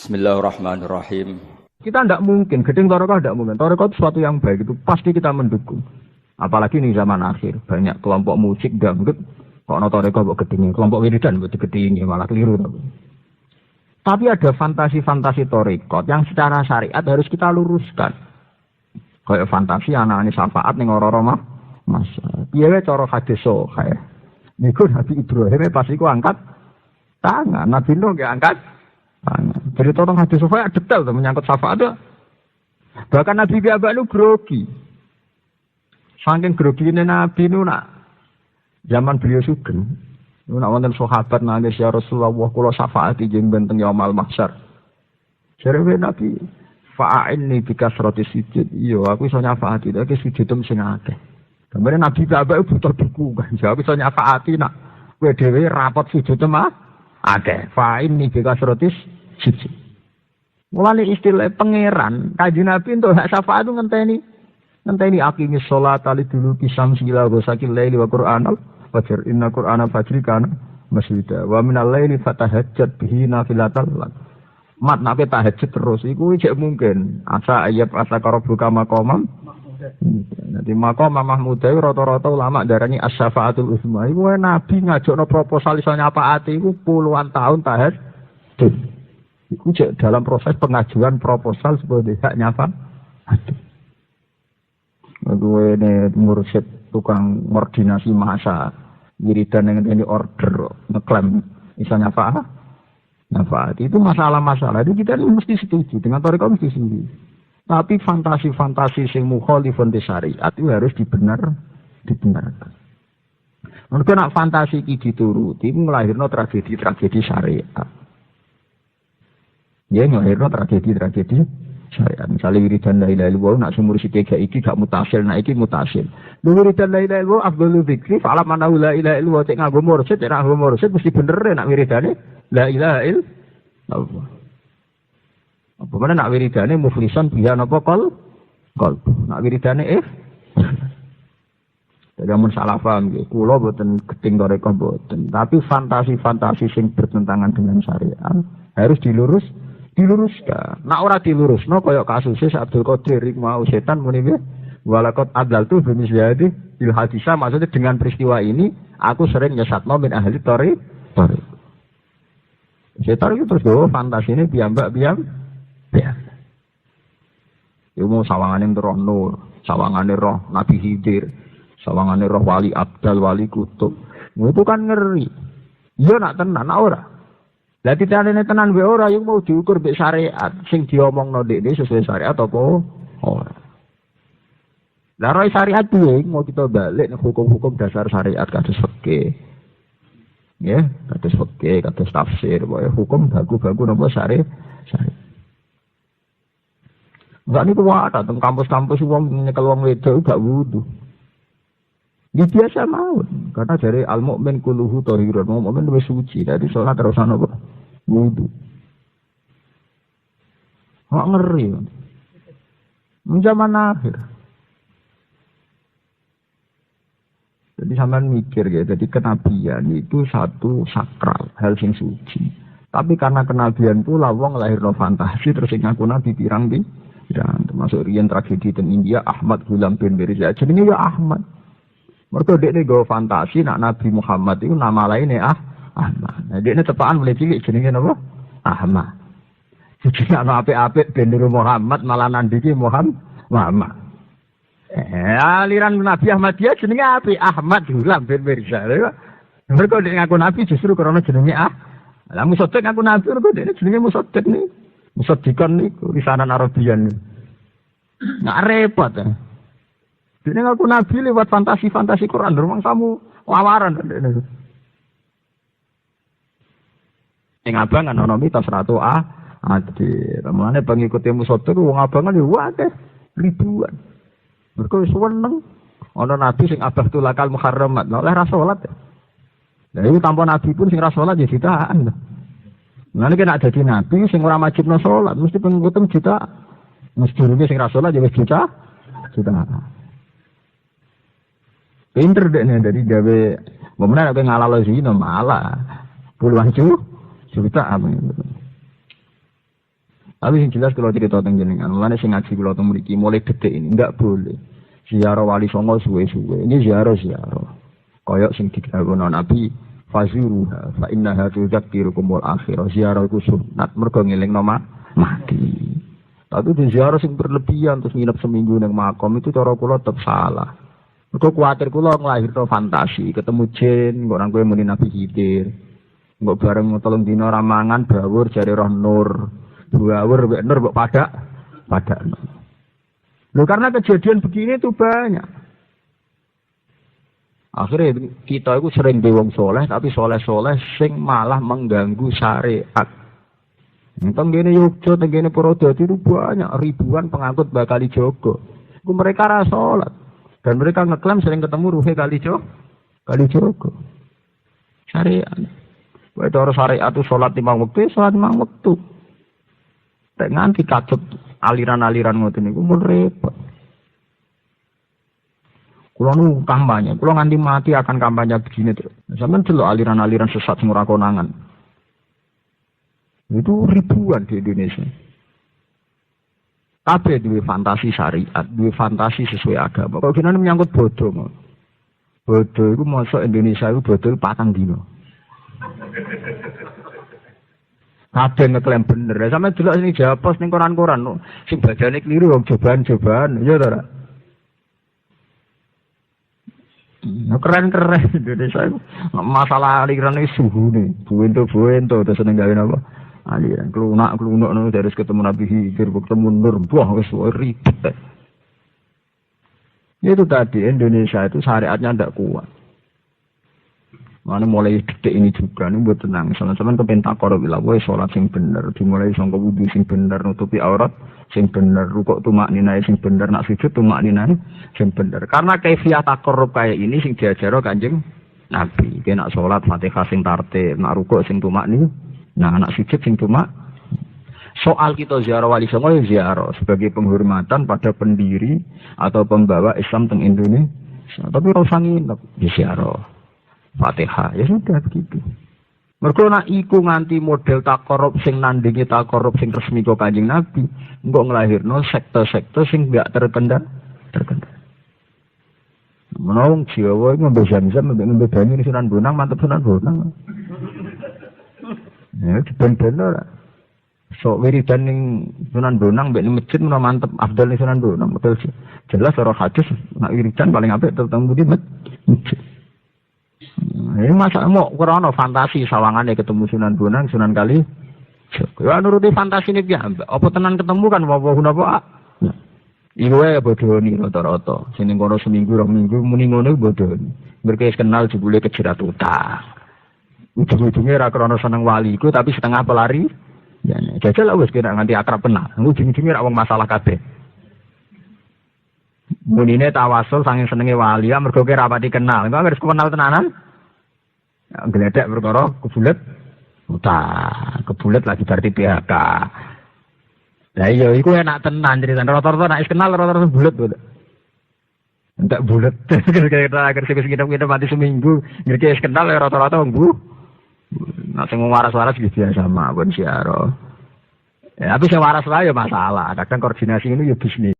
Bismillahirrahmanirrahim. Kita tidak mungkin, gedeng Thariqah tidak mungkin. Thariqah itu sesuatu yang baik, itu pasti kita mendukung. Apalagi di zaman akhir, banyak kelompok musik dangdut, kok no Thariqah buat gedengin, kelompok wiridan buat gedengin, malah keliru. Tapi ada fantasi-fantasi Thariqah yang secara syariat harus kita luruskan. Kayak fantasi anak-anak syafaat ning ora-ora masa. Piye wae cara hadis kayak. Niku Nabi Ibrahim pas iku angkat tangan, Nabi Nuh nggak angkat tangan. Jadi tolong hadis syafaat detail tuh menyangkut syafaat tuh. Bahkan Nabi Biaba itu grogi. Saking grogi ini Nabi itu nak zaman beliau sugeng. Itu nak wonten sahabat nangis ya Rasulullah kula syafaati jeung benteng yaumul mahsyar. Jare Nabi fa'inni bikasrati sujud. Iya aku iso nyafaati iki sujudem sing akeh. Gambarane Nabi Biaba butuh duku kan. Jawab iso nyafaati nak kowe dhewe rapot sujudem akeh. Fa'inni bikasrati sujud. Mulane istilah pangeran, Kanjeng Nabi entuk hak syafaat ngenteni aqimis sholata lidulu kisam sila gosakil laili wa qur'anal fajr inna qur'ana fajri kana masjida wa minal laili fatahajjat bihi nafilatal lak. Mat nek tahajud terus iku jek mungkin asa ayat asa karo buka maqamam. Nanti maqam Mahmudah rata-rata ulama darani as-syafaatul uzma. Iku Nabi ngajakno proposal iso nyapaati iku puluhan tahun tahajud. Iku jek dalam proses pengajuan proposal sebagai hak nyapa. Gue ini mursyid tukang koordinasi masa wiridan yang ini order ngeklaim bisa nyafa itu masalah-masalah itu kita mesti setuju dengan Thariqah mesti setuju. Tapi fantasi-fantasi sing mukhalifun li syariat itu harus dibenarkan. Mergo nak fantasi iki dituruti nglahirno tragedi-tragedi syariat. Ya nglahirno tragedi-tragedi syariat. Misalnya wiridan la ilaha illallah nak sumur sithik iki gak mutasil, nak iki mutasil. Wiridan la ilaha illallah afdhalu dzikri fa'lam annahu la ilaha illallah cek nganggo mursyid, cek nganggo mursyid mesti bener nak wiridane la ilaha illallah. Apa mana nak wiridane muflisan biha napa kol. Nak wiridane Jadi amun salah paham nggih, kula boten gedeng Thariqah boten, tapi fantasi-fantasi sing bertentangan dengan syariat harus diluruskan. Nak ora dilurusno kaya kasusnya Abdul Qadir mau setan muni walaqad adlaltu bi misyadi bil hadisa, maksudnya dengan peristiwa ini aku sering nyesatno min ahli Thariqah. Setan itu terus fantasi ini biambak. Yo mau sawangane roh Nur, sawangane roh Nabi Khidir, sawangane roh wali Abdal, wali kutub. Itu kan ngeri. Iya nak tenan nak ora. Lah titane tenan wae ora yang mau diukur mbek syariat sing diomongno dekne sesuai syariat apa ora. Lah roh syariat piye mau kita balik nek hukum-hukum dasar syariat kados fikih. Ya, kados fikih, kados tafsir, wae hukum baku-baku napa syariat. Enggak niku wae teng kampus-kampus wong nyekel wong wedok gak wudu. Ini biasa mawon, karena dari al-mu'min kulluhu thahirun, mu'min wis suci, dari salat terus ana apa? Wudu. Kok ngeri. Zaman akhir. Jadi sampean mikir ya, jadi kenabian itu satu sakral, hal sing suci. Tapi karena kenabian pula wong lahirno fantasi terus sing ngaku nabi pirang termasuk riyen tragedi teng India Ahmad Ghulam bin Mirza. Jenenge ya Ahmad. Mergo dekne go fantasi nak Nabi Muhammad itu nama lainnya Ahmad. Nah dekne tepaan mulai cilik jenenge napa? Ahmad. Jadi ana apik-apik ben niru Muhammad malah nandiki Muhammad. Aliran Nabi Ahmadiyah jenenge apik Ahmad Ghulam bin Mirza. Mergo dekne ngaku nabi justru karena jenenge Lah musaddiq ngaku nabi mergo dekne jenenge musaddiq nih. Musaddiqan niku lisanan Arabian. Nggak repot ya. Dene ngaku nabi lewat fantasi-fantasi Quran, rumang kamu lawaran dene. Ing abang ana mitos ratu adil. Mulane pengikute musaddiq wong abangan yo akeh ribuan. Mergo wis seneng ana nabi sing abah tulakal muharramat, oleh ra salat. Lah iku tanpa nabi pun sing ra salat ya jutaan. Mulane nek dadi nabi sing ora wajibno salat mesti pengikutem juta. Mesti durunge sing ra salat ya wis juta. Pinter dekne dari gawe Momennya nek ngalalo zina malah puluhan juta apa itu. Tapi yang jelas kalau cerita tentang jenengan, mulanya sing ngaji kalau tentang mriki mulai detik ini enggak boleh. Ziarah wali songo suwe-suwe. Ini ziarah. Koyok sing dikawuhna Nabi fazuruha fa innaha tudzakkirukumul akhirah. Ziarah iku sunat mergo ngelingno mati. Tapi di ziarah sing berlebihan terus nginep seminggu ning makom itu cara kula tetep salah. Mergo kuwatir kula nglahirno fantasi, ketemu jin, kok nang kowe muni Nabi Khidir. Mbok bareng 3 dina ramangan bawur jare roh nur. Bawur mek nur mbok padak. Loh karena kejadian begini itu banyak. Akhirnya kita itu sering wong soleh, tapi soleh-soleh sing malah mengganggu syariat. Tenggene Yogyo, tenggene Purwodadi itu banyak ribuan pengangkut Kali Jogo. Itu mereka rasa sholat. Dan mereka ngeklaim sering ketemu Ruhe Kali Jogo. Syariat. Itu harus syariat itu sholat 5 waktu, sholat 5 waktu. Tak nganti kacet aliran-aliran ngoten niku mun repot. Kulo nu kampanye, kulo nganti mati akan kampanye begini terus. Sampeyan delok aliran-aliran sesat sing ora konangan. Itu ribuan di Indonesia. Kabeh duwe fantasi syariat, duwe fantasi sesuai agama. Kok kene menyangkut bodoh. Bodoh iku mosok Indonesia iku bodoh 4 dino. Kabeh ngeklaim bener. Sampeyan delok sing Japos ning koran-koran sing bajane kliru wong cobaan, ya ta ora? Keren Indonesia itu masalah aliran ini suhu nih buento terus seneng gawe apa aliran kelunak nih dari ketemu Nabi Khidir ketemu Nur buah wis ribet itu tadi Indonesia itu syariatnya tidak kuat. Mana mulai detik ini juga nih buat tenang sama-sama kepentak korup ilah boy sholat sing bener dimulai sangka wudu sing bener nutupi aurat sing bener rukuk tumak ninai sing bener nak sujud tumak ninai sing bener karena kaifiah takorup kayak ini sing diajaro Kanjeng Nabi kena sholat Fatihah sing tartib nak rukuk sing tumak nih nah nak sujud sing tumak soal kita ziarah wali songo ya ziarah sebagai penghormatan pada pendiri atau pembawa Islam teng Indonesia tapi rasa nginep di ziarah Fatihah, ya sudah begitu. Mergo nak iku nganti model takorup sing nandingi takorup sing resmi kok Kanjeng Nabi, engko nglahirno sekte-sekte sing enggak terkendali. Menawa Jawa iku ngombe zam-zam ngombe banyu Sunan Bonang, mantep Sunan Bonang. Ya ben-ben ora. So wiridan ning Sunan Bonang mbek ning masjid menawa mantep afdal ning Sunan Bonang. Betul sih. Jelas ora hadis nak wiridan paling apik tetep di masjid. Ini masa mau krono fantasi sawangane ketemu Sunan Bonang, Sunan Kali. Ya nuruti fantasi ini ya. Apa tenan ketemu kan apa. Iku wae bodoni rata-rata. Sing ning kono seminggu, 2 minggu muni ngono bodoni. Mereka kenal jebule kejerat utang. Ujung-ujungnya ra krono seneng wali iku tapi setengah pelari. Ya jajal wis kira nganti akrab penah. Ujung-ujungnya ra wong masalah kabeh. Munine tawasul saking senenge wali ya mergo kira rapati kenal. Engko harus kenal tenanan. Gledek perkara kebulet kebulet lagi berarti PHK. Lah iya iku enak tenan cerita rata-rata nek kenal rata-rata bulet kok. Entek bulet kira-kira agar sekitar mati seminggu ngerti kenal rata-rata wong bu. Nek sing waras-waras gitu biasa mawon siaro. Ya tapi sing waras wae ya masalah. Kadang koordinasi ini ya bisnis.